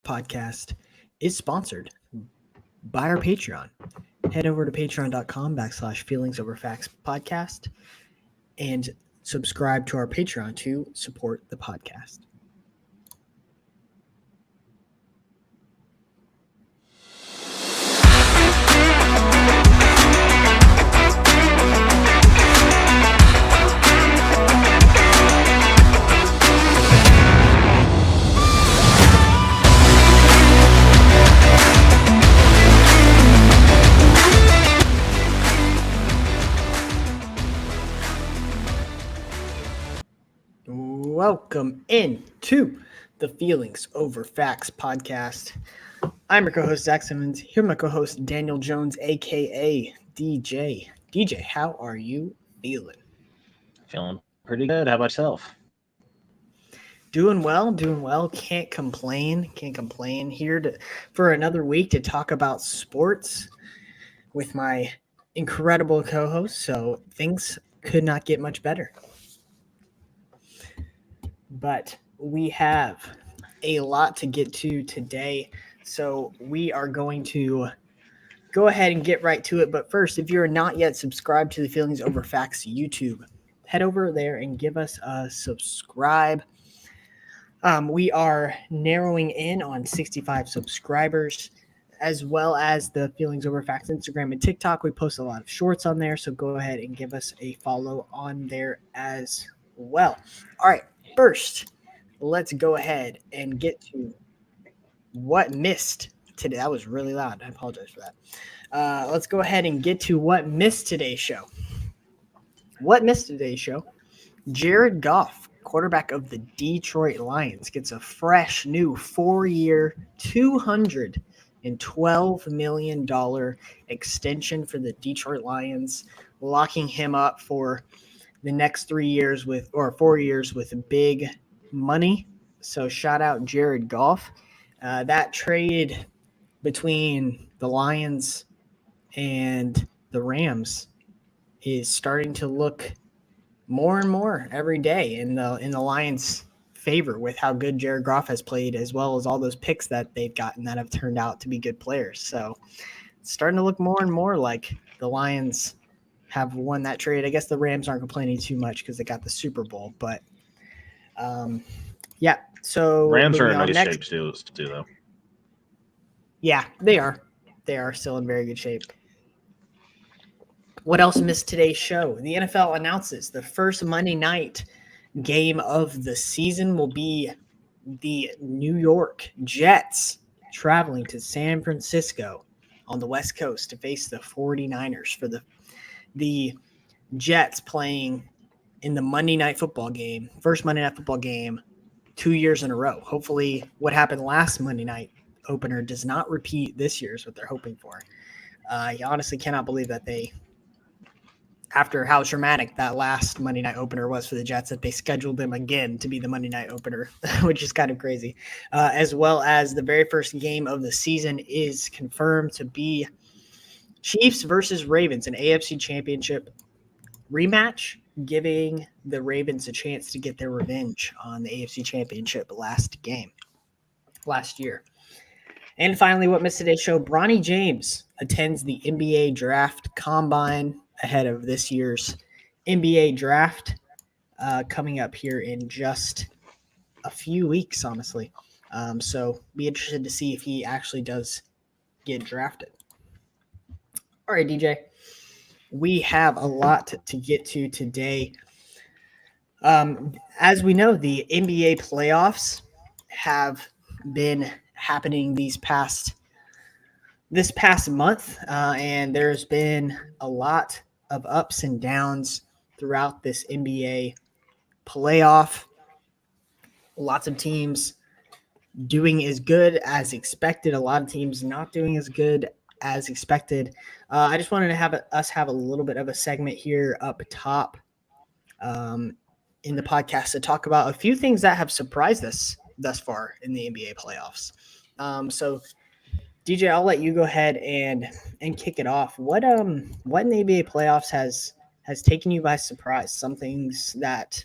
podcast is sponsored by our Patreon. Head over to patreon.com/feelings over facts podcast and subscribe to our Patreon to support the podcast. Welcome into the Feelings Over Facts podcast. I'm your co-host, Zach Simmons. Here my co-host, Daniel Jones, a.k.a. DJ. DJ, how are you feeling? Feeling pretty good. How about yourself? Doing well. Can't complain. Here for another week to talk about sports with my incredible co-host. So things could not get much better. But we have a lot to get to today. So we are going to go ahead and get right to it. But first, if you're not yet subscribed to the Feelings Over Facts YouTube, head over there and give us a subscribe. We are narrowing in on 65 subscribers, as well as the Feelings Over Facts Instagram and TikTok. We post a lot of shorts on there, so go ahead and give us a follow on there as well. All right, first, let's go ahead and get to what missed today. That was really loud. I apologize for that. Let's go ahead and get to what missed today's show. What missed today's show? Jared Goff, quarterback of the Detroit Lions, gets a fresh new 4-year, $212 million extension for the Detroit Lions, locking him up for the next 4 years with big money. So shout out Jared Goff. That trade between the Lions and the Rams is starting to look more and more every day in the Lions' favor with how good Jared Goff has played, as well as all those picks that they've gotten that have turned out to be good players. So it's starting to look more and more like the Lions have won that trade. I guess the Rams aren't complaining too much because they got the Super Bowl, but yeah. So Rams are in nice shape too, though. Yeah, they are. They are still in very good shape. What else missed today's show? The NFL announces the first Monday night game of the season will be the New York Jets traveling to San Francisco on the West Coast to face the 49ers for the Jets playing in the Monday night football game, first Monday night football game 2 years in a row. Hopefully what happened last Monday night opener does not repeat this year is what they're hoping for. You honestly cannot believe that after how traumatic that last Monday night opener was for the Jets, that they scheduled them again to be the Monday night opener, which is kind of crazy. As well as the very first game of the season is confirmed to be Chiefs versus Ravens, an AFC Championship rematch, giving the Ravens a chance to get their revenge on the AFC Championship last year. And finally, what missed today's show? Bronny James attends the NBA Draft Combine ahead of this year's NBA Draft coming up here in just a few weeks, honestly. So be interested to see if he actually does get drafted. All right, DJ. We have a lot to get to today. As we know, the NBA playoffs have been happening this past month, and there's been a lot of ups and downs throughout this NBA playoff. Lots of teams doing as good as expected, a lot of teams not doing as good as expected. I just wanted to have a little bit of a segment here up top in the podcast to talk about a few things that have surprised us thus far in the NBA playoffs. So DJ, I'll let you go ahead and kick it off. What in the NBA playoffs has taken you by surprise? Some things that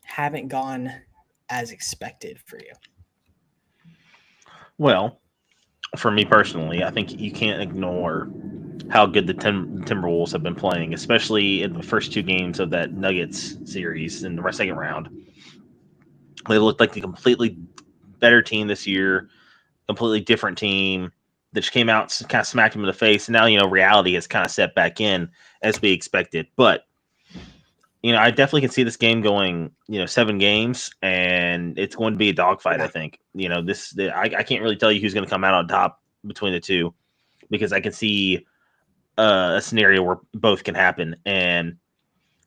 haven't gone as expected for you. Well, for me personally, I think you can't ignore how good the Timberwolves have been playing, especially in the first two games of that Nuggets series in the second round. They looked like a completely better team this year, completely different team that just came out and kind of smacked them in the face. And now, reality has kind of set back in as we expected. But, I definitely can see this game going, 7 games, and it's going to be a dogfight, Yeah. I think. I can't really tell you who's going to come out on top between the two because I can see a scenario where both can happen. And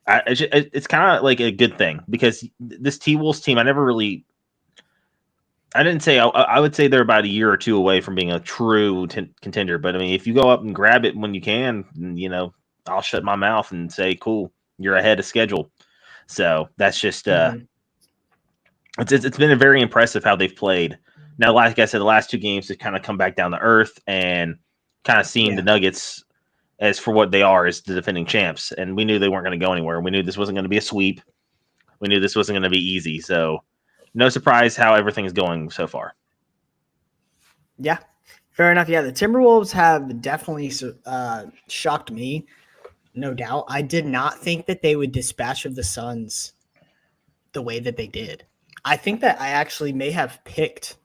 it's kind of like a good thing because this T-Wolves team, I didn't say I would say they're about a year or two away from being a true contender. But I mean, if you go up and grab it when you can, I'll shut my mouth and say, "Cool, you're ahead of schedule." So that's just it's been very impressive how they've played. Now, like I said, the last two games have kind of come back down to earth and kind of seen the Nuggets as for what they are, as the defending champs. And we knew they weren't going to go anywhere. We knew this wasn't going to be a sweep. We knew this wasn't going to be easy. So no surprise how everything is going so far. Yeah, fair enough. Yeah, the Timberwolves have definitely shocked me, no doubt. I did not think that they would dispatch of the Suns the way that they did. I think that I actually may have picked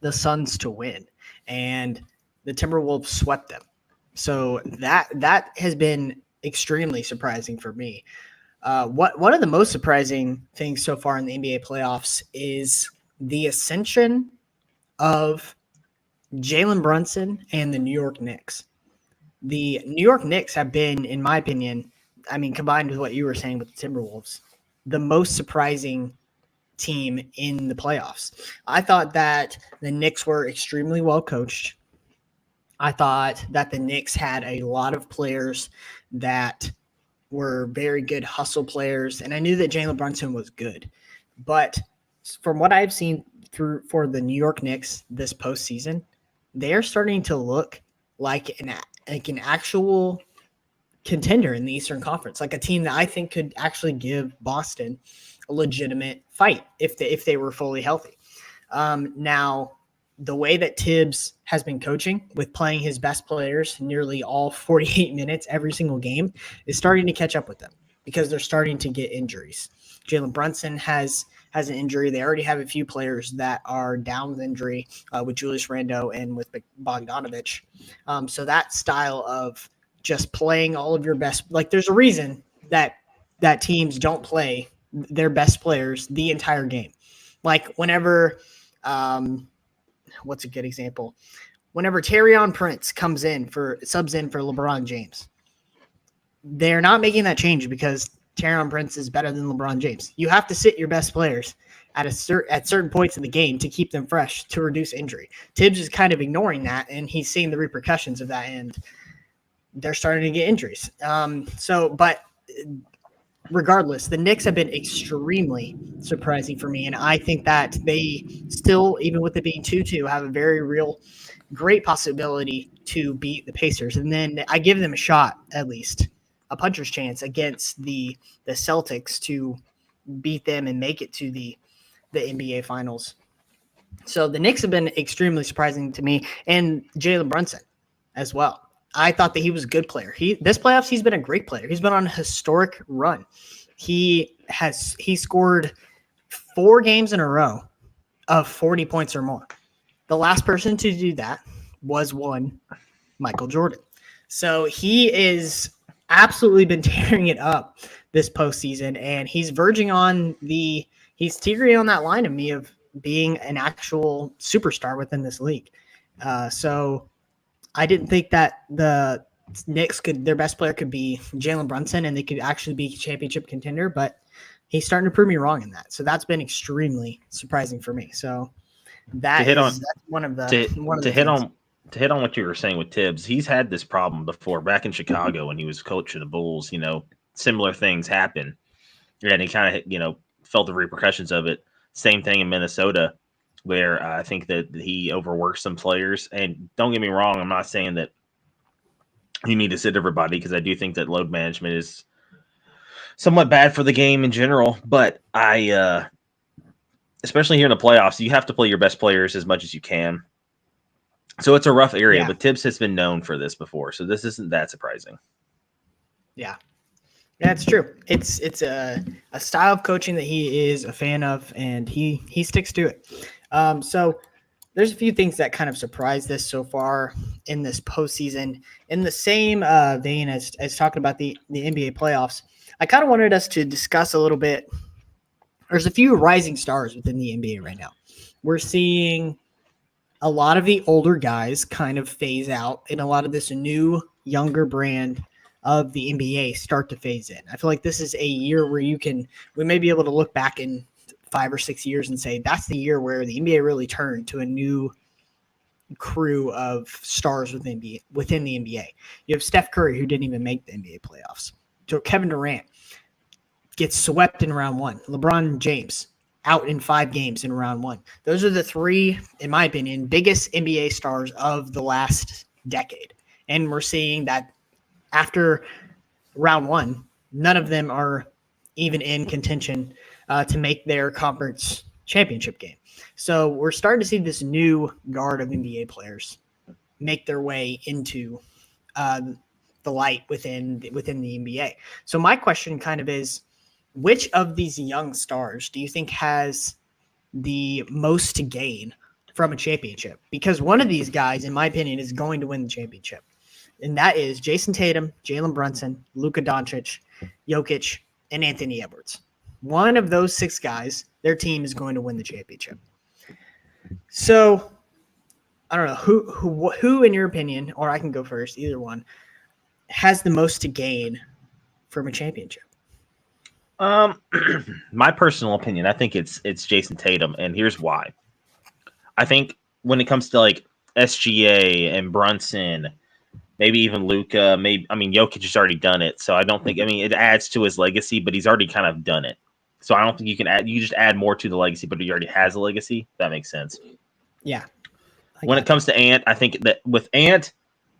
the Suns to win, and the Timberwolves swept them. So that has been extremely surprising for me. One of the most surprising things so far in the NBA playoffs is the ascension of Jalen Brunson and the New York Knicks. The New York Knicks have been, in my opinion, combined with what you were saying with the Timberwolves, the most surprising team in the playoffs. I thought that the Knicks were extremely well coached. I thought that the Knicks had a lot of players that were very good hustle players, and I knew that Jalen Brunson was good. But from what I've seen for the New York Knicks this postseason, they're starting to look like an actual contender in the Eastern Conference, like a team that I think could actually give Boston a legitimate fight if they were fully healthy. Now, the way that Tibbs has been coaching with playing his best players nearly all 48 minutes every single game is starting to catch up with them because they're starting to get injuries. Jalen Brunson has an injury. They already have a few players that are down with injury with Julius Randle and with Bogdanovich. So that style of just playing all of your best, like there's a reason that teams don't play their best players the entire game. Like whenever what's a good example? Whenever Taurean Prince subs in for LeBron James, they're not making that change because Taurean Prince is better than LeBron James. You have to sit your best players at certain points in the game to keep them fresh to reduce injury. Tibbs is kind of ignoring that, and he's seeing the repercussions of that, and they're starting to get injuries. But regardless, the Knicks have been extremely surprising for me, and I think that they still, even with it being 2-2, have a very real, great possibility to beat the Pacers. And then I give them a shot, at least, a puncher's chance against the Celtics to beat them and make it to the NBA Finals. So the Knicks have been extremely surprising to me, and Jalen Brunson as well. I thought that he was a good player. This playoffs, he's been a great player. He's been on a historic run. He scored 4 games in a row of 40 points or more. The last person to do that was Michael Jordan. So he is absolutely been tearing it up this postseason, and he's teetering on that line of me of being an actual superstar within this league. So I didn't think that the Knicks their best player could be Jalen Brunson and they could actually be a championship contender, but he's starting to prove me wrong in that. So that's been extremely surprising for me. So that's one of the to hit on what you were saying with Tibbs. He's had this problem before back in Chicago when he was coaching the Bulls. Similar things happen, and he kind of felt the repercussions of it. Same thing in Minnesota, where I think that he overworks some players. And don't get me wrong, I'm not saying that you need to sit everybody, because I do think that load management is somewhat bad for the game in general. But I especially here in the playoffs, you have to play your best players as much as you can. So it's a rough area, but Tibbs has been known for this before, so this isn't that surprising. Yeah. That's true. It's a style of coaching that he is a fan of, and he sticks to it. So there's a few things that kind of surprise this so far in this postseason. In the same vein as talking about the NBA playoffs, I kind of wanted us to discuss a little bit. There's a few rising stars within the NBA right now. We're seeing a lot of the older guys kind of phase out, and a lot of this new, younger brand of the NBA start to phase in. I feel like this is a year where we may be able to look back in 5 or 6 years and say that's the year where the NBA really turned to a new crew of stars within the NBA. You have Steph Curry, who didn't even make the NBA playoffs. So Kevin Durant gets swept in round one. LeBron James out in 5 games in round one. Those are the 3, in my opinion, biggest NBA stars of the last decade. And we're seeing that after round one, none of them are even in contention to make their conference championship game. So we're starting to see this new guard of NBA players make their way into the light within the NBA. So my question kind of is, which of these young stars do you think has the most to gain from a championship? Because one of these guys, in my opinion, is going to win the championship. And that is Jason Tatum, Jalen Brunson, Luka Doncic, Jokic, and Anthony Edwards. One of those 6 guys, their team is going to win the championship. So, I don't know, who in your opinion, or I can go first, either one, has the most to gain from a championship? My personal opinion, I think it's Jason Tatum, and here's why. I think when it comes to like SGA and Brunson, maybe even Luka, Jokic has already done it, so I don't think. It adds to his legacy, but he's already kind of done it. So I don't think you can add. You just add more to the legacy, but he already has a legacy. That makes sense. Yeah. When it comes to Ant, I think that with Ant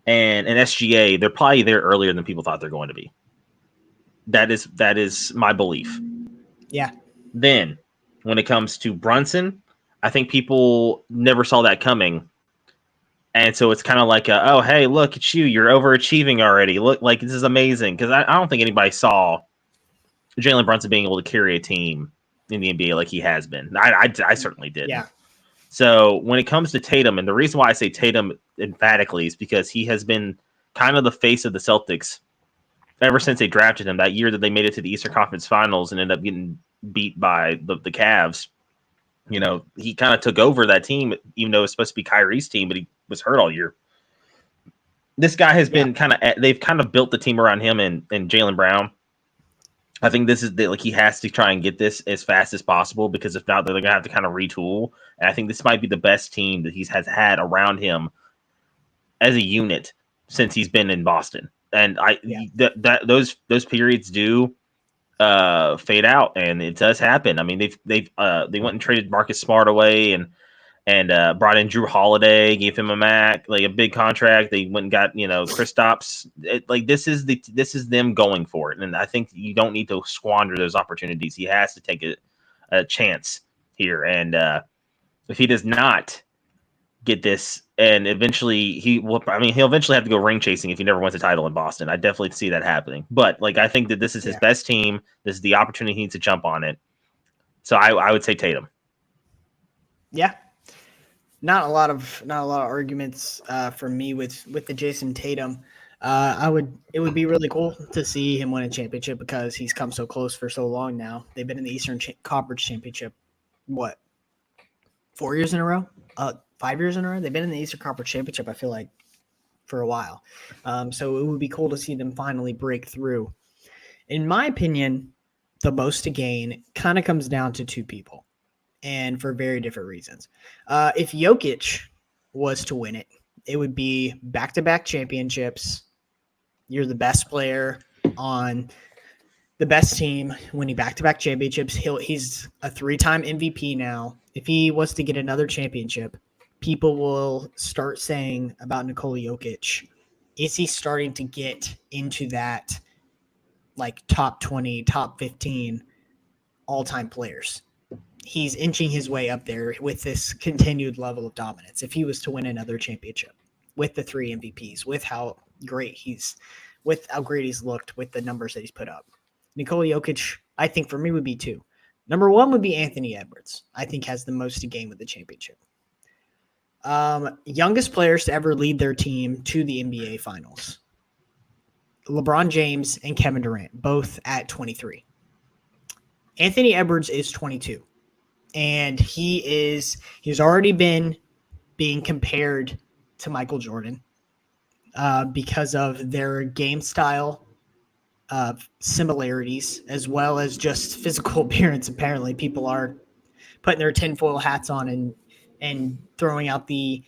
and SGA, they're probably there earlier than people thought they're going to be. That is my belief. Yeah. Then, when it comes to Brunson, I think people never saw that coming. And so it's kind of like, oh, hey, look at you. You're overachieving already. Look, like, this is amazing. Because I don't think anybody saw Jalen Brunson being able to carry a team in the NBA like he has been. I certainly did. Yeah. So when it comes to Tatum, and the reason why I say Tatum emphatically is because he has been kind of the face of the Celtics ever since they drafted him. That year that they made it to the Eastern Conference Finals and ended up getting beat by the Cavs, he kind of took over that team, even though it was supposed to be Kyrie's team, but he was hurt all year. This guy has been they've kind of built the team around him and Jaylen Brown. I think this is he has to try and get this as fast as possible, because if not, they're going to have to kind of retool. And I think this might be the best team that he has had around him as a unit since he's been in Boston. And those periods do fade out, and it does happen. They went and traded Marcus Smart away and brought in Drew Holiday, gave him a big contract. They went and got Kristaps. This is them going for it, and I think you don't need to squander those opportunities. He has to take a chance here, and if he does not get this, and eventually he'll eventually have to go ring chasing if he never wins a title in Boston. I definitely see that happening. But I think that this is his best team. This is the opportunity he needs to jump on it. So I would say Tatum. Yeah. Not a lot of arguments for me with the Jason Tatum. It would be really cool to see him win a championship, because he's come so close for so long now. They've been in the Eastern Conference Championship, 4 years in a row? 5 years in a row? They've been in the Eastern Conference Championship, I feel like, for a while. So it would be cool to see them finally break through. In my opinion, the most to gain kind of comes down to 2 people, and for very different reasons. If Jokic was to win it, it would be back-to-back championships. You're the best player on the best team winning back-to-back championships. He's a 3-time MVP now. If he was to get another championship, people will start saying about Nikola Jokic, is he starting to get into that top 20, top 15 all-time players? he's inching his way up there with this continued level of dominance. If he was to win another championship with the 3 MVPs, with how great he's looked, with the numbers that he's put up. Nikola Jokic, I think for me would be 2. Number 1 would be Anthony Edwards. I think has the most to gain with the championship. Youngest players to ever lead their team to the NBA Finals. LeBron James and Kevin Durant, both at 23. Anthony Edwards is 22. And he's already been being compared to Michael Jordan because of their game style similarities, as well as just physical appearance. Apparently, people are putting their tinfoil hats on and throwing out the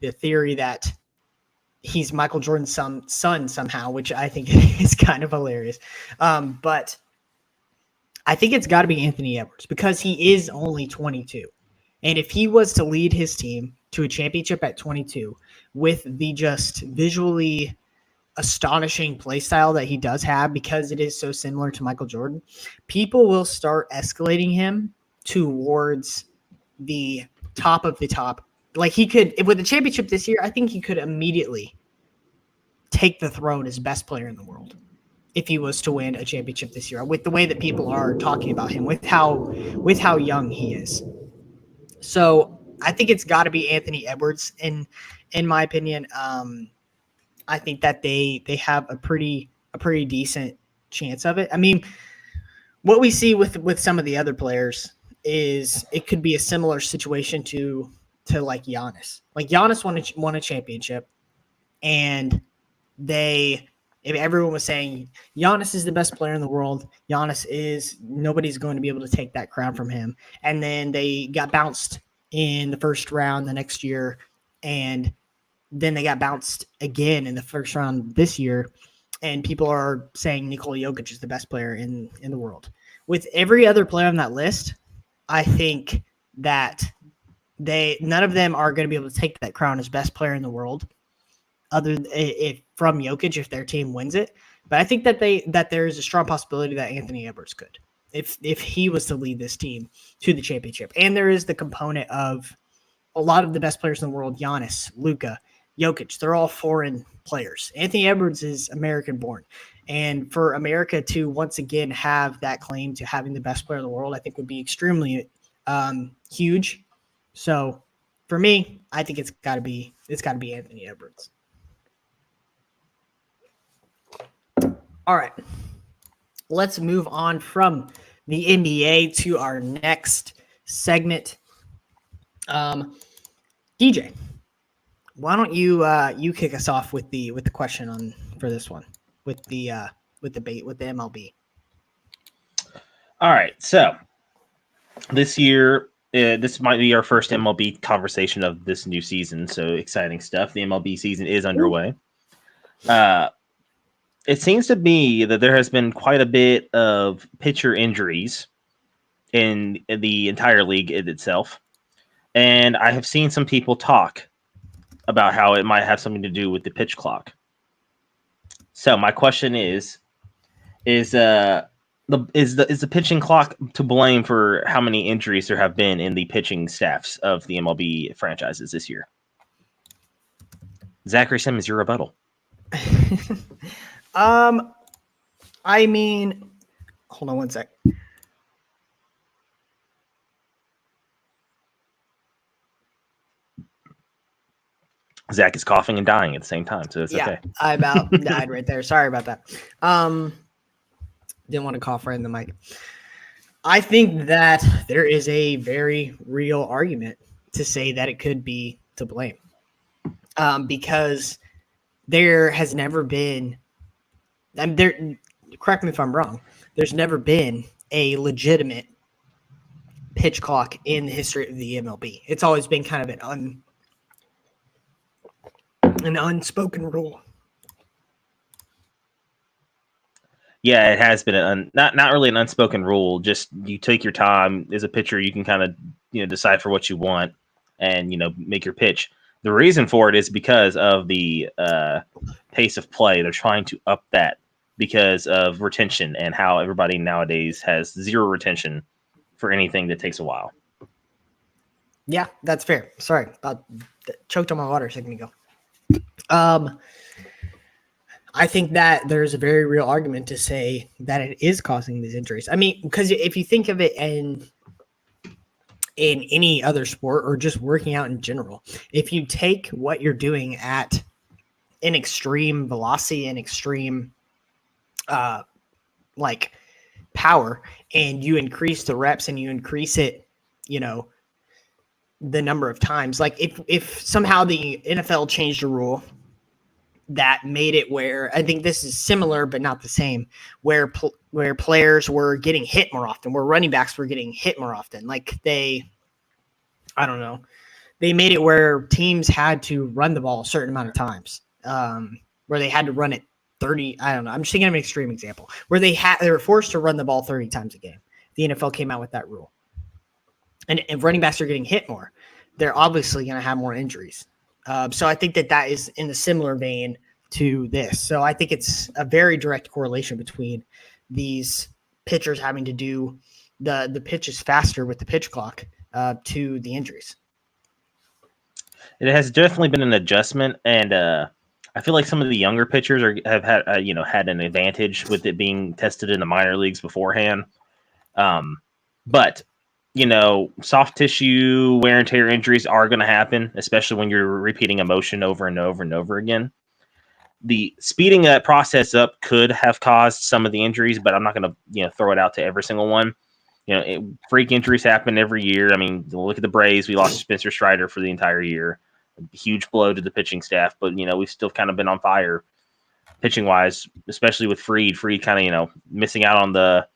theory that he's Michael Jordan's son somehow, which I think is kind of hilarious. But I think it's got to be Anthony Edwards because he is only 22. And if he was to lead his team to a championship at 22 with the just visually astonishing play style that he does have, because it is so similar to Michael Jordan, people will start escalating him towards the top of the top. Like he could, with the championship this year, I think he could immediately take the throne as best player in the world if he was to win a championship this year, with the way that people are talking about him, with how young he is. So I think it's got to be Anthony Edwards in my opinion. I think that they have a pretty decent chance of it. I mean, what we see with some of the other players is it could be a similar situation to like Giannis. Like Giannis won a championship, and everyone was saying Giannis is the best player in the world. Nobody's going to be able to take that crown from him. And then they got bounced in the first round the next year, and then they got bounced again in the first round this year. And people are saying Nikola Jokic is the best player in the world. With every other player on that list, I think that none of them are going to be able to take that crown as best player in the world, other from Jokic if their team wins it. But I think that there is a strong possibility that Anthony Edwards could, if he was to lead this team to the championship. And there is the component of a lot of the best players in the world: Giannis, Luka, Jokic. They're all foreign players. Anthony Edwards is American-born. And for America to once again have that claim to having the best player in the world, I think would be extremely huge. So for me, I think it's got to be Anthony Edwards. All right, let's move on from the NBA to our next segment. DJ, why don't you kick us off with the question for this one with the MLB. All right, so this year, this might be our first MLB conversation of this new season. So exciting stuff! The MLB season is underway. It seems to be that there has been quite a bit of pitcher injuries in the entire league itself, and I have seen some people talk about how it might have something to do with the pitch clock. So my question is the pitching clock to blame for how many injuries there have been in the pitching staffs of the MLB franchises this year? Zachary Simmons, your rebuttal. I mean, hold on one sec. Zach is coughing and dying at the same time, so it's okay. I about died right there. Sorry about that. Didn't want to cough right in the mic. I think that there is a very real argument to say that it could be to blame, because there has never been, correct me if I'm wrong, there's never been a legitimate pitch clock in the history of the MLB. It's always been kind of an unspoken rule. Yeah, it has been not really an unspoken rule. Just you take your time as a pitcher. You can kind of decide for what you want and make your pitch. The reason for it is because of the pace of play. They're trying to up that because of retention and how everybody nowadays has zero retention for anything that takes a while. Yeah, that's fair. Sorry, choked on my water a second ago. I think that there's a very real argument to say that it is causing these injuries. I mean, because if you think of it in any other sport or just working out in general, if you take what you're doing at an extreme velocity and extreme like power, and you increase the reps and you increase it, the number of times, like if somehow the NFL changed a rule that made it where, I think this is similar but not the same, where players were getting hit more often, where running backs were getting hit more often. Like they made it where teams had to run the ball a certain amount of times, where they had to run it 30. I don't know. I'm just thinking of an extreme example where they were forced to run the ball 30 times a game. The NFL came out with that rule. And if running backs are getting hit more, they're obviously going to have more injuries. So I think that is in a similar vein to this. So I think it's a very direct correlation between these pitchers having to do the pitches faster with the pitch clock to the injuries. It has definitely been an adjustment, and I feel like some of the younger pitchers have had had an advantage with it being tested in the minor leagues beforehand. But soft tissue wear and tear injuries are going to happen, especially when you're repeating a motion over and over and over again. The speeding that process up could have caused some of the injuries, but I'm not going to throw it out to every single one. Freak injuries happen every year. I mean, look at the Braves. We lost Spencer Strider for the entire year. A huge blow to the pitching staff, but we've still kind of been on fire pitching wise, especially with Fried. Fried kind of missing out on the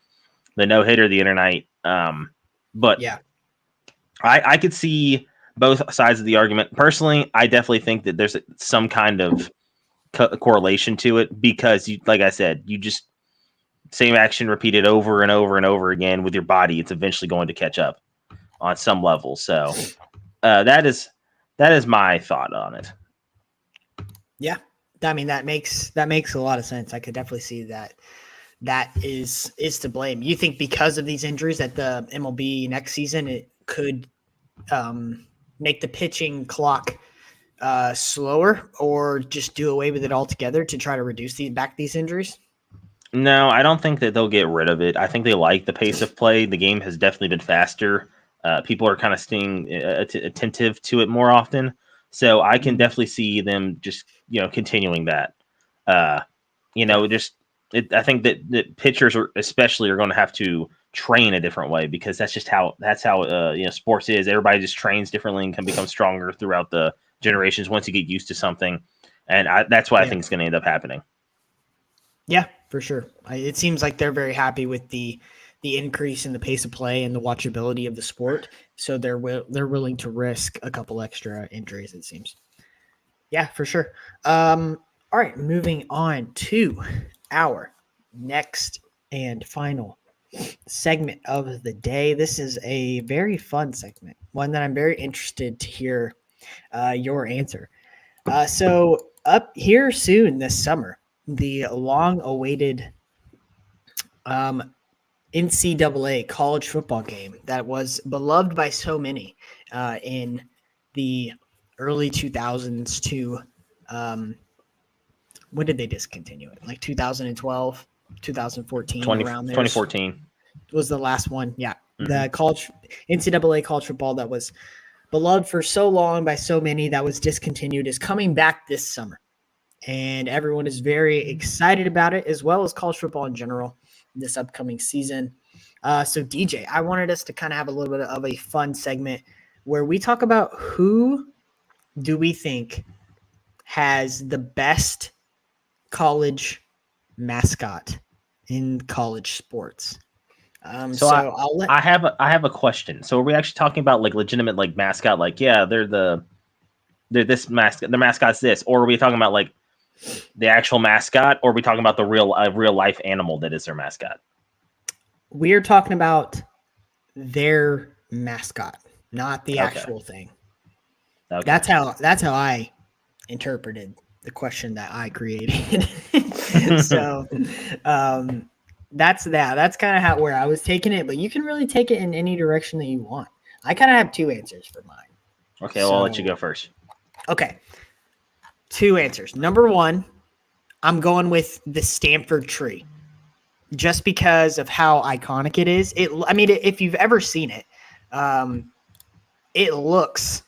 no hitter the other night. But yeah, I could see both sides of the argument. Personally, I definitely think that there's some kind of correlation to it because, like I said, you just same action repeated over and over and over again with your body. It's eventually going to catch up on some level. So that is my thought on it. Yeah, I mean that makes a lot of sense. I could definitely see that is to blame. You think because of these injuries at the MLB next season, it could make the pitching clock slower, or just do away with it altogether to try to reduce these injuries? No, I don't think that they'll get rid of it. I think they like the pace of play. The game has definitely been faster. People are kind of staying attentive to it more often. So I can definitely see them just, continuing that. I think that pitchers are going to have to train a different way because that's how sports is. Everybody just trains differently and can become stronger throughout the generations once you get used to something. And that's what I think is going to end up happening. Yeah, for sure. It seems like they're very happy with the increase in the pace of play and the watchability of the sport. So they're willing to risk a couple extra injuries, it seems. Yeah, for sure. All right, moving on to our next and final segment of the day. This is a very fun segment, one that I'm very interested to hear your answer. So up here soon this summer, the long-awaited NCAA college football game that was beloved by so many in the early 2000s to when did they discontinue it? Like 2012, 2014, around there. 2014 was the last one. Yeah. Mm-hmm. The NCAA college football that was beloved for so long by so many that was discontinued is coming back this summer. And everyone is very excited about it, as well as college football in general this upcoming season. So DJ, I wanted us to kind of have a little bit of a fun segment where we talk about who do we think has the best college mascot in college sports. I have a question. So are we actually talking about like legitimate like mascot? Like, yeah, they're this mascot. The mascot's this, or are we talking about like the actual mascot, or are we talking about the real life animal that is their mascot? We're talking about their mascot, not the actual thing. Okay. That's how I interpreted the question that I created. So, That's kind of where I was taking it, but you can really take it in any direction that you want. I kind of have two answers for mine. Okay, well, I'll let you go first. Okay. Two answers. Number one, I'm going with the Stanford tree. Just because of how iconic it is. If you've ever seen it, it looks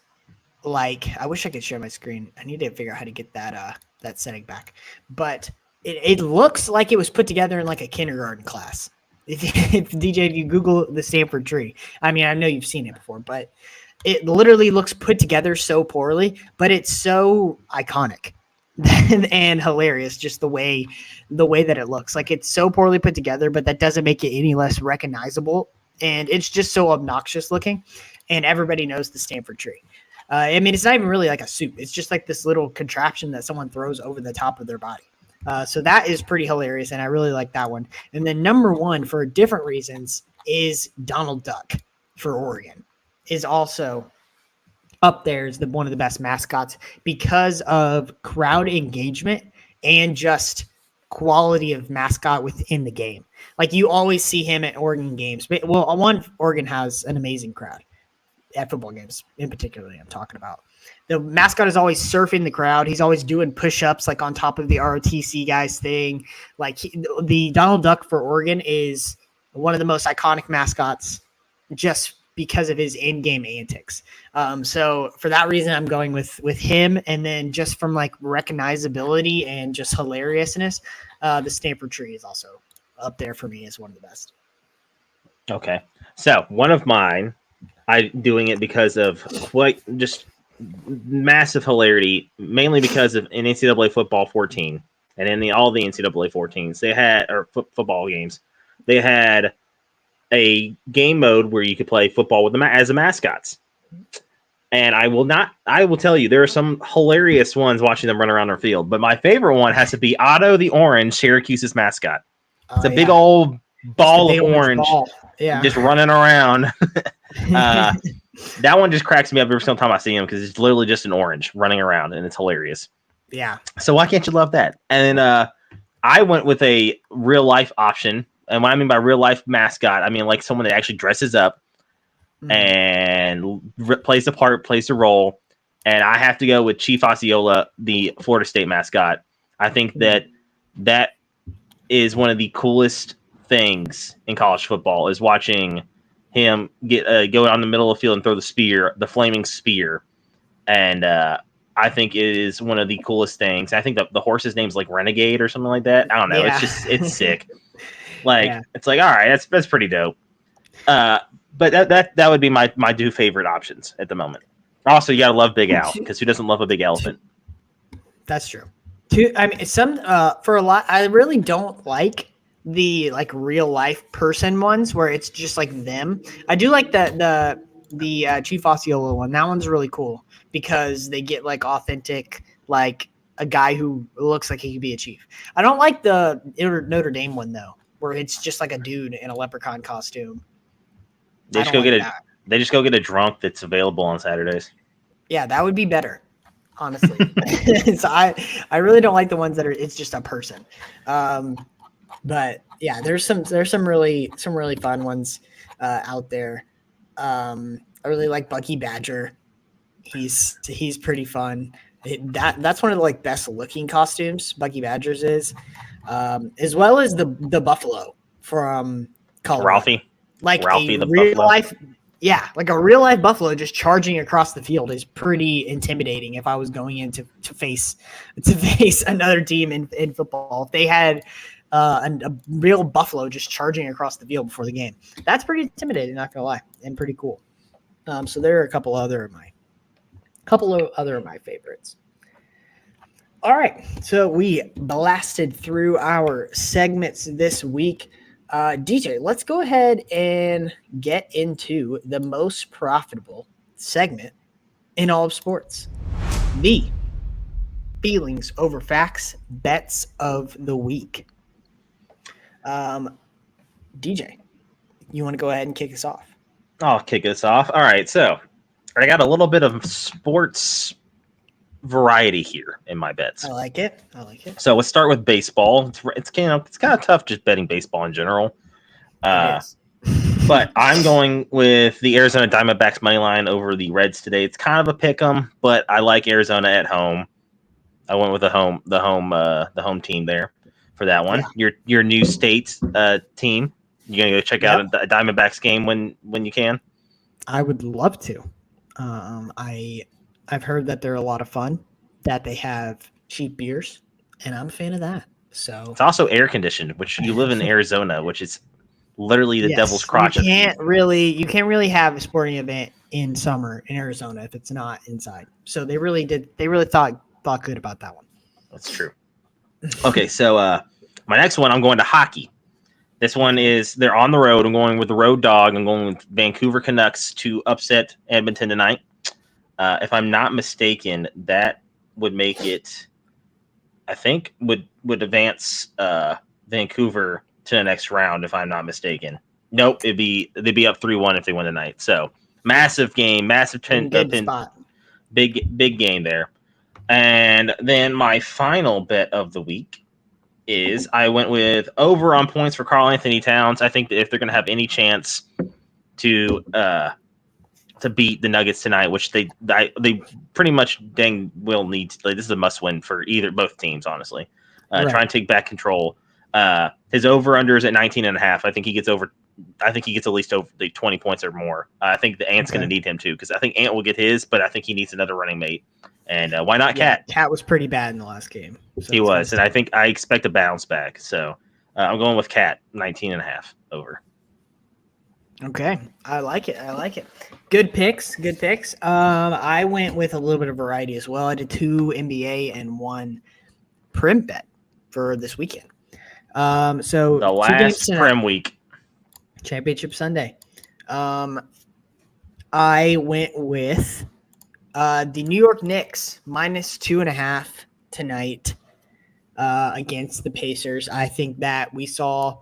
like, I wish I could share my screen. I need to figure out how to get that setting back. But it looks like it was put together in like a kindergarten class. If you Google the Stanford tree, I know you've seen it before, but it literally looks put together so poorly, but it's so iconic and hilarious. Just the way that it looks, like it's so poorly put together, but that doesn't make it any less recognizable. And it's just so obnoxious looking, and everybody knows the Stanford tree. It's not even really like a soup. It's just like this little contraption that someone throws over the top of their body. So that is pretty hilarious, and I really like that one. And then number one, for different reasons, is Donald Duck for Oregon. Is also up there as one of the best mascots because of crowd engagement and just quality of mascot within the game. Like, you always see him at Oregon games. Well, Oregon has an amazing crowd at football games in particular. I'm talking about. The mascot is always surfing the crowd. He's always doing push-ups like on top of the ROTC guys thing. Like, the Donald Duck for Oregon is one of the most iconic mascots just because of his in-game antics. So for that reason, I'm going with him. And then just from like recognizability and just hilariousness, the Stanford tree is also up there for me as one of the best. Okay. So one of mine, I doing it because of quite just massive hilarity, mainly because of in NCAA football 14 and in all the NCAA 14s, they had, or football games, they had a game mode where you could play football with them as a mascots. And I will tell you, there are some hilarious ones watching them run around their field, but my favorite one has to be Otto the Orange, Syracuse's mascot. It's a big old ball of orange just running around. That one just cracks me up every single time I see him because it's literally just an orange running around, and it's hilarious. Yeah. So why can't you love that? And then I went with a real life option. And what I mean by real life mascot, I mean like someone that actually dresses up and plays the part, plays the role. And I have to go with Chief Osceola, the Florida State mascot. I think that is one of the coolest things in college football, is watching him go out in the middle of the field and throw the flaming spear. And I think it is one of the coolest things. I think the horse's name's like Renegade or something like that. I don't know. Yeah. It's sick. It's like, all right, that's pretty dope. But that would be my two favorite options at the moment. Also, you gotta love Big Al, because who doesn't love a big elephant? That's true. For a lot, I really don't like the like real life person ones where it's just like them. I do like the Chief Osceola one. That one's really cool because they get like authentic, like a guy who looks like he could be a chief. I don't like the Notre Dame one though, where it's just like a dude in a leprechaun costume. They just go get a drunk that's available on Saturdays. Yeah, that would be better, honestly. So I really don't like the ones that it's just a person. But yeah, there's some really fun ones out there. I really like Bucky Badger. He's pretty fun. That's one of the like best looking costumes Bucky Badger's is, as well as the buffalo from Colorado. Ralphie. Like Ralphie the real buffalo. Life, yeah, like a real life buffalo just charging across the field is pretty intimidating. If I was going in to face another team in football, if they had a real buffalo just charging across the field before the game, that's pretty intimidating. Not gonna lie, and pretty cool. So there are a couple other of my favorites. All right, so we blasted through our segments this week. DJ, let's go ahead and get into the most profitable segment in all of sports. The feelings over facts bets of the week. DJ, you want to go ahead and kick us off? I'll kick us off. All right, so I got a little bit of sports variety here in my bets. I like it. I like it. So let's start with baseball. It's kind of tough just betting baseball in general. It is. But I'm going with the Arizona Diamondbacks money line over the Reds today. It's kind of a pick 'em, but I like Arizona at home. I went with the home team there for that one. Yeah. Your new state team. You gonna go check out a Diamondbacks game when you can? I would love to. I've heard that they're a lot of fun, that they have cheap beers, and I'm a fan of that. So It's also air conditioned, which you live in Arizona, which is literally the yes, devil's crotch. You can't really have a sporting event in summer in Arizona if it's not inside. So they really thought good about that one. That's true. Okay, so my next one, I'm going to hockey. This one is they're on the road. I'm going with the road dog. I'm going with Vancouver Canucks to upset Edmonton tonight. If I'm not mistaken, that would make it, I think, would advance Vancouver to the next round. If I'm not mistaken, nope. They'd be up 3-1 if they win tonight. So massive game, big game there. And then my final bet of the week is I went with over on points for Karl Anthony Towns. I think that if they're going to have any chance to beat the Nuggets tonight, which they pretty much dang will need. This is a must win for both teams, honestly. Right. Try and take back control. His over under is at 19.5. I think he gets at least over the 20 points or more. I think the Ant's going to need him too, because I think Ant will get his, but I think he needs another running mate. And why not Cat? Cat was pretty bad in the last game. So he was, and I expect a bounce back. So I'm going with Cat 19.5 over. Okay, I like it. Good picks. I went with a little bit of variety as well. I did 2 NBA and 1 Prim bet for this weekend. So the last Prim week, Championship Sunday. I went with the New York Knicks -2.5 tonight against the Pacers. I think that we saw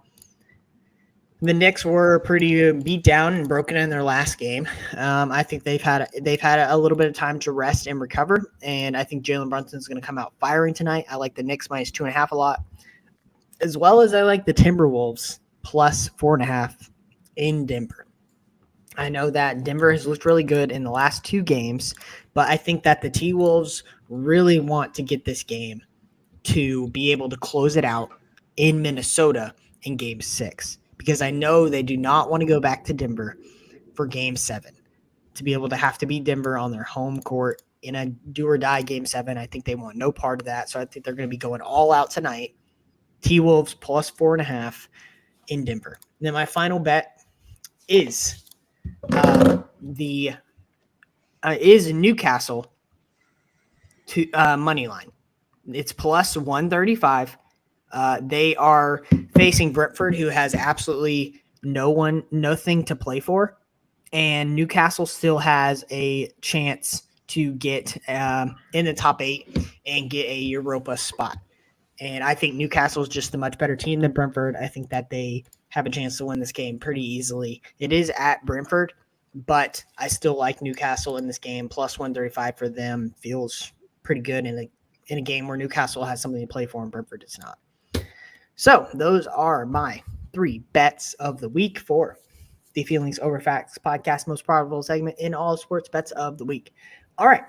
the Knicks were pretty beat down and broken in their last game. I think they've had a little bit of time to rest and recover, and I think Jalen Brunson's going to come out firing tonight. I like the Knicks -2.5 a lot, as well as I like the Timberwolves +4.5 in Denver. I know that Denver has looked really good in the last 2 games, but I think that the T-Wolves really want to get this game to be able to close it out in Minnesota in Game 6, because I know they do not want to go back to Denver for Game 7. To be able to have to beat Denver on their home court in a do-or-die Game 7, I think they want no part of that, so I think they're going to be going all out tonight. T-Wolves +4.5 in Denver. And then my final bet is Newcastle to money line. It's +135. They are facing Brentford, who has absolutely nothing to play for, and Newcastle still has a chance to get in the top 8 and get a Europa spot. And I think Newcastle is just a much better team than Brentford. I think that they have a chance to win this game pretty easily. It is at Brentford, but I still like Newcastle in this game. +135 for them feels pretty good in a game where Newcastle has something to play for and Brentford does not. So those are my 3 bets of the week for the Feelings Over Facts podcast, most probable segment in all sports bets of the week. All right,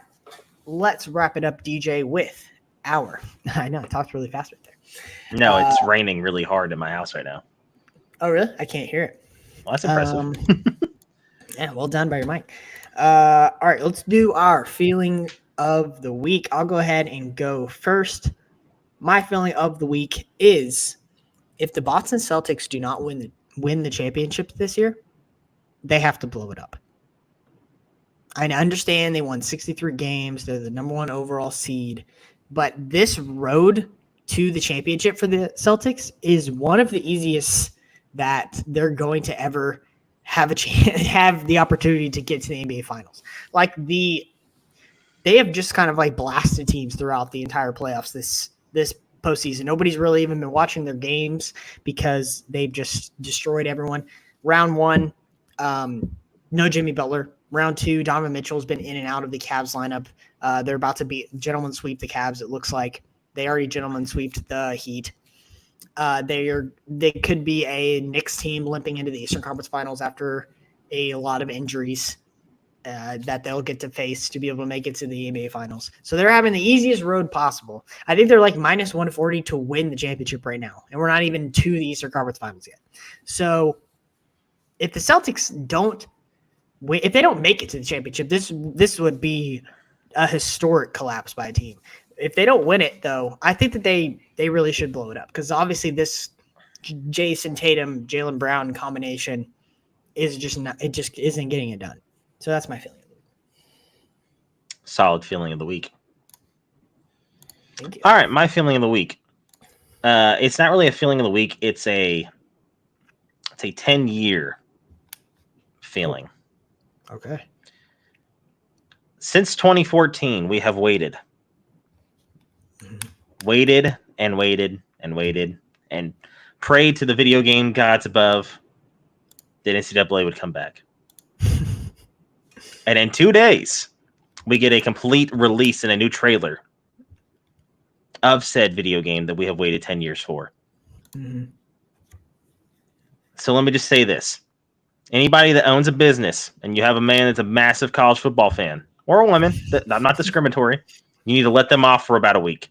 let's wrap it up, DJ, with I know I talked really fast right there. No, it's raining really hard in my house right now. Oh, really? I can't hear it. Well, that's impressive. Yeah, well done by your mic. All right, let's do our feeling of the week. I'll go ahead and go first. My feeling of the week is if the Boston Celtics do not win the championship this year, they have to blow it up. I understand they won 63 games. They're the number 1 overall seed. But this road to the championship for the Celtics is one of the easiest that they're going to ever have the opportunity to get to the NBA Finals. They have just kind of like blasted teams throughout the entire playoffs this postseason. Nobody's really even been watching their games because they've just destroyed everyone. Round 1, no Jimmy Butler. Round 2, Donovan Mitchell's been in and out of the Cavs lineup. They're about to gentlemen sweep the Cavs. It looks like they already gentlemen sweeped the Heat. They could be a Knicks team limping into the Eastern Conference Finals after a lot of injuries that they'll get to face to be able to make it to the NBA Finals. So they're having the easiest road possible. I think they're like minus 140 to win the championship right now, and we're not even to the Eastern Conference Finals yet. So if the Celtics don't win, if they don't make it to the championship, this would be a historic collapse by a team. If they don't win it, though, I think that they really should blow it up, because obviously this Jason Tatum, Jaylen Brown combination is just not. It just isn't getting it done. So that's my feeling of the week. Solid feeling of the week. Thank you. All right, my feeling of the week. It's not really a feeling of the week. It's a 10-year feeling. Okay. Since 2014, we have waited. Waited and waited and waited and prayed to the video game gods above that NCAA would come back. And in 2 days, we get a complete release and a new trailer of said video game that we have waited 10 years for. Mm-hmm. So let me just say this. Anybody that owns a business and you have a man that's a massive college football fan, or a woman, I'm not discriminatory, you need to let them off for about a week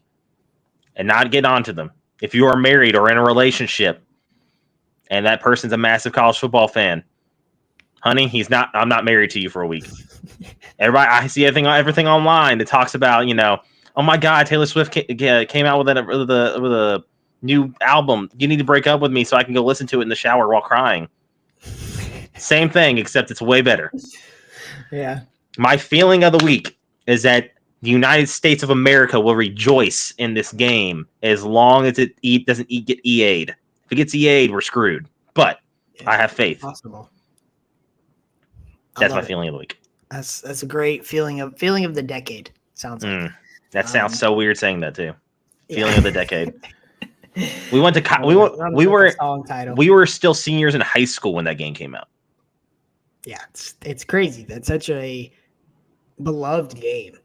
and not get onto them. If you are married or in a relationship and that person's a massive college football fan, honey, I'm not married to you for a week. Everybody, I see everything online that talks about, oh my God, Taylor Swift came out with a new album. You need to break up with me so I can go listen to it in the shower while crying. Same thing, except it's way better. Yeah. My feeling of the week is that the United States of America will rejoice in this game as long as it doesn't get EA'd. If it gets EA'd, we're screwed. But Yeah, I have faith. Possible. That's my feeling of the week. That's a great feeling of the decade. Sounds like. That sounds so weird saying that too. Yeah. Feeling of the decade. We went to we were still seniors in high school when that game came out. Yeah, it's crazy. That's such a beloved game.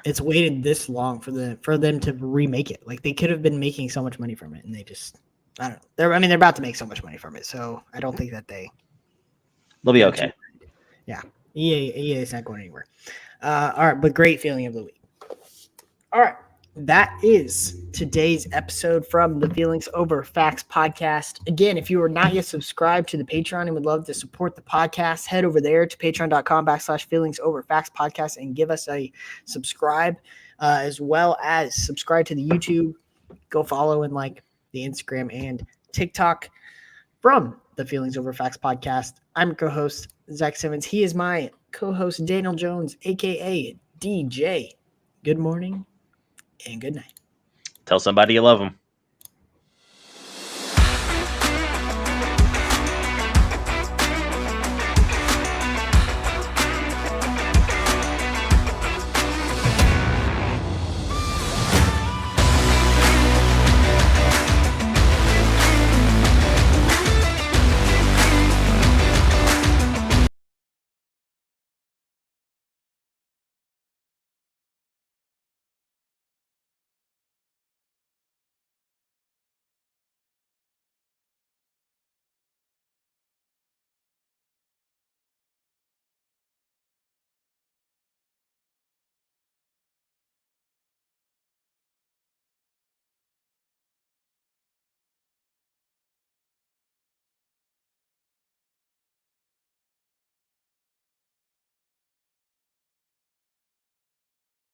It's waited this long for them to remake it. Like, they could have been making so much money from it, and they just, I don't know. They're about to make so much money from it, so I don't think that they'll be okay. Yeah, EA is not going anywhere. All right, but great feeling of the week. All right, that is today's episode from the Feelings Over Facts podcast. Again, if you are not yet subscribed to the Patreon and would love to support the podcast, head over there to patreon.com/feelingsoverfacts podcast and give us a subscribe, as well as subscribe to the YouTube. Go follow and like the Instagram and TikTok from the Feelings Over Facts podcast. I'm your co-host, Zach Simmons. He is my co-host, Daniel Jones, a.k.a. DJ. Good morning and good night. Tell somebody you love them.